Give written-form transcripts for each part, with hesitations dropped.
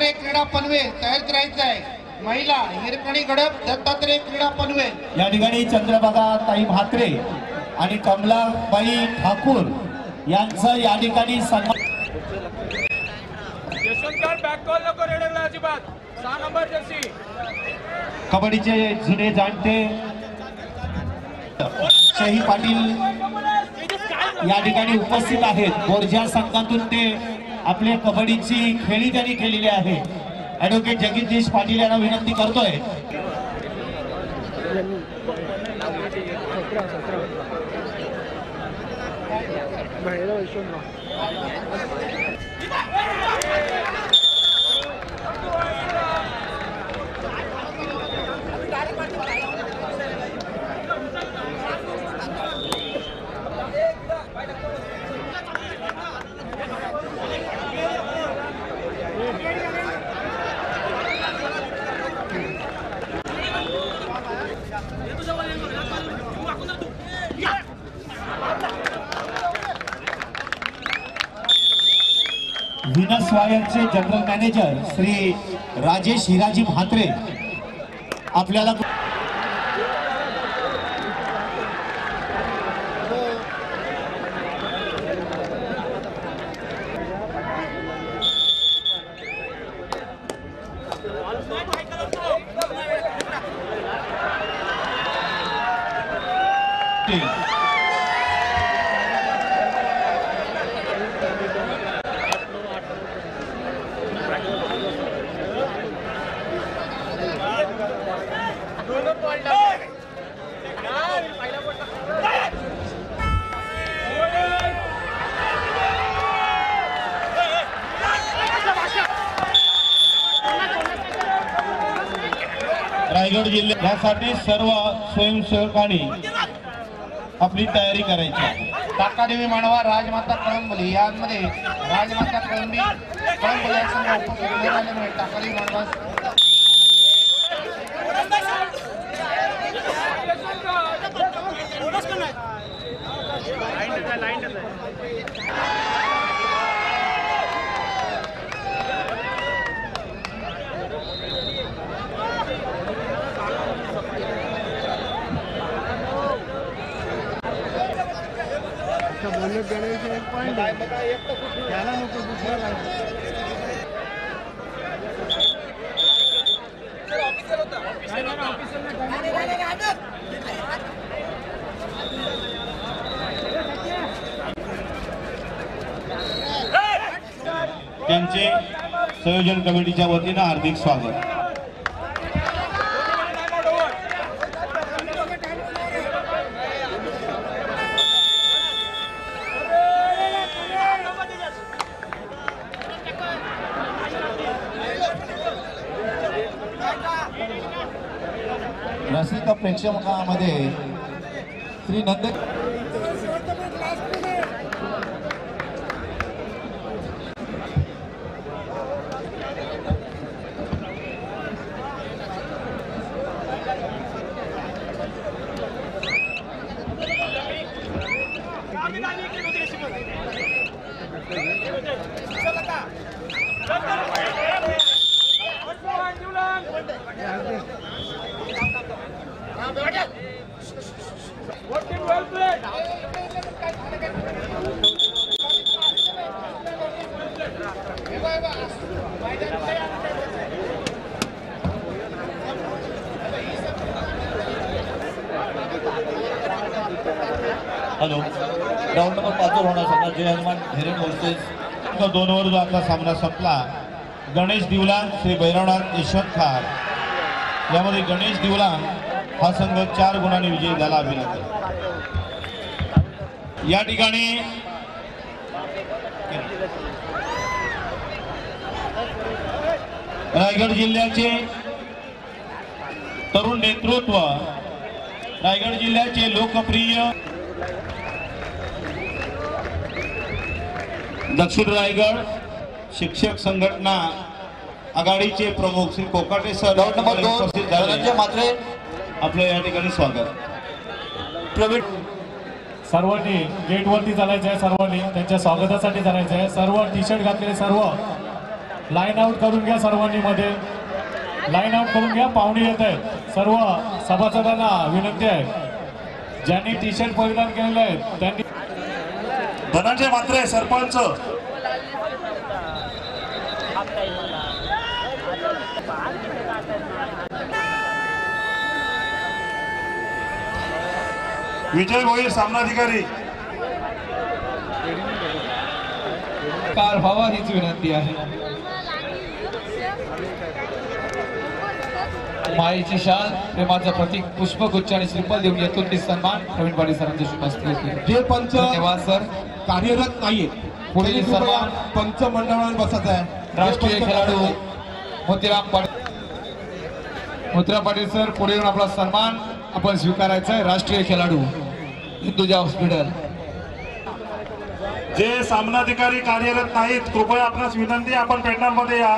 दत्तात्रय क्रीडा पनवेल तयार करायचं आहे। महिला हिरकणी गडप दत्तात्रय क्रीडा पनवेल या ठिकाणी चंद्रभागा ताई म्हात्रे आणि कमलाबाई ठाकूर यांचा या ठिकाणी सन्मान। कबड्डीचे जुने जाणते शही पाटील या ठिकाणी उपस्थित आहेत। बोर्जा संघातून ते आपल्या कबड्डीची खेळी त्यांनी केलेली आहे। ॲडव्होकेट जगदीश पाटील यांना विनंती करतोय। व्हीनस वायरचे जनरल मॅनेजर श्री राजेश हिराजी म्हात्रे आपल्याला रायगड जिल्ह्यासाठी सर्व स्वयंसेवकांनी आपली तयारी करायची। ताकादेवी मानवा राजमाता कळंबली यामध्ये राजमाता कळंबी या संघ उपस्थित झाल्यामुळे ताकादेवी मानवा त्यांचे संयोजन कमिटीच्या वतीनं हार्दिक स्वागत। रसिक प्रेक्षकांमध्ये श्री नंद हॅलो राऊंड नंबर 5 वर होणार सामना जय हनुमान हिरण वर्सेस 2 वर जो आपला सामना संपला। गणेश दिवलान श्री भैरवनाथ यशवंत खार यामध्ये गणेश दिवलान हा संघ 4 गुणांनी विजयी झाला। अभिनंदन। या ठिकाणी रायगड जिल्ह्याचे तरुण नेतृत्व, रायगड जिल्ह्याचे लोकप्रिय दक्षिण रायगड शिक्षक संघटना आघाडीचे प्रमुख श्री कोकाटे सर नंबर 2 धनंजय म्हात्रे आपलं या ठिकाणी स्वागत। प्रवीण सर्वांनी गेटवरती चालायचं आहे, सर्वांनी त्यांच्या स्वागतासाठी चालायचं आहे। सर्व टी शर्ट घातलेले सर्व लाईन आउट करून घ्या सर्वांनी मध्ये. लाईन आउट करून घ्या, पाहुणे येत आहेत. सर्व सभासदांना विनंती आहे, ज्यांनी टी शर्ट परिधान केलेले आहेत त्यांनी. धनंजय म्हात्रे सरपंच. विजय भोईर सामनाधिकारी. कार व्हावा हीच विनंती आहे. मायेची शाल, प्रेमाचं प्रतीक, पुष्पगुच्छ आणि श्रीफल देऊन येथून सन्मान प्रवीण पाटील सरांच्या शुभ हस्ते होतील. जे पंच धन्यवाद सर. कार्यरत नाहीत पुढील सन्मान पंच मंडळावर बसत आहे. राष्ट्रीय खेळाडू मोतीराम पाटील सर, पुढे येऊन आपला सन्मान आपण स्वीकारायचा आहे. राष्ट्रीय खेळाडू हिंदुजा हॉस्पिटल. जे सामनाधिकारी कार्यरत नाहीत, कृपया आपणास विनंती, आपण पॅनलमध्ये या.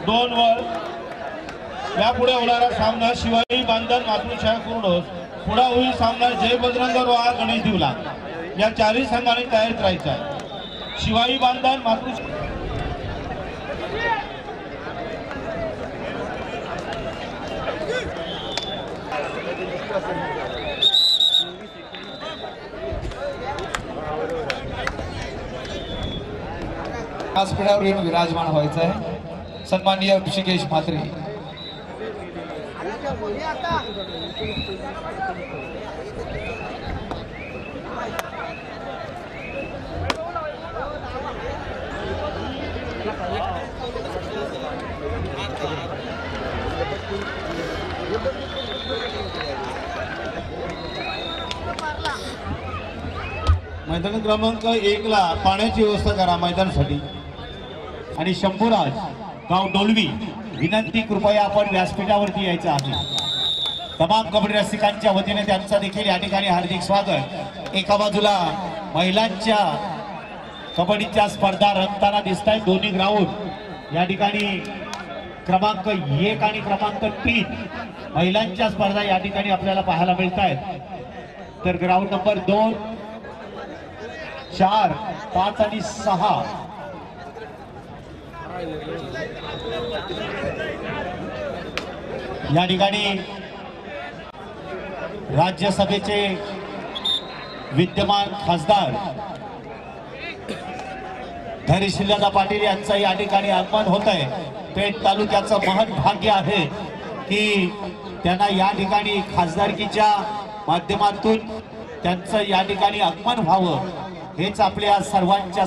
दोन वर यापुढे होणारा सामना शिवाई बांधन मातृशाळा कुर्डोस. पुढे होईल सामना जय बजरंग रोहा गणेश दिवला. या चारही संघांनी तयारीत राहायचं आहे. शिवाई बांधन मातृ व्यासपीठावर येऊन विराजमान व्हायचं आहे. सन्माननीय ऋषिकेश म्हात्रे. मैदान क्रमांक 1 ला पाण्याची व्यवस्था करा मैदानासाठी. आणि शंभूराज गाव डोलवी विनंती, कृपया आपण व्यासपीठावरती यायचं आहे. तमाम कबड्डी रसिकांच्या वतीने त्यांचं देखील या ठिकाणी हार्दिक स्वागत. एका बाजूला महिलांच्या कबड्डीच्या स्पर्धा रंगताना दिसत आहेत. दोन्ही ग्राउंड या ठिकाणी क्रमांक 1 आणि क्रमांक 3 महिलांच्या स्पर्धा या ठिकाणी आपल्याला पाहायला मिळत आहेत. तर ग्राउंड नंबर 2, 4, 5 आणि 6 या ठिकाणी राज्यसभेचे विद्यमान खासदार धैर्यशीलदादा पाटील यांचं या ठिकाणी आगमन होत आहे. पेठ तालुक्याचं महत् भाग्य आहे की त्यांना या ठिकाणी खासदारकीच्या माध्यमातून त्यांचं या ठिकाणी आगमन व्हावं, हेच आपल्या सर्वांच्या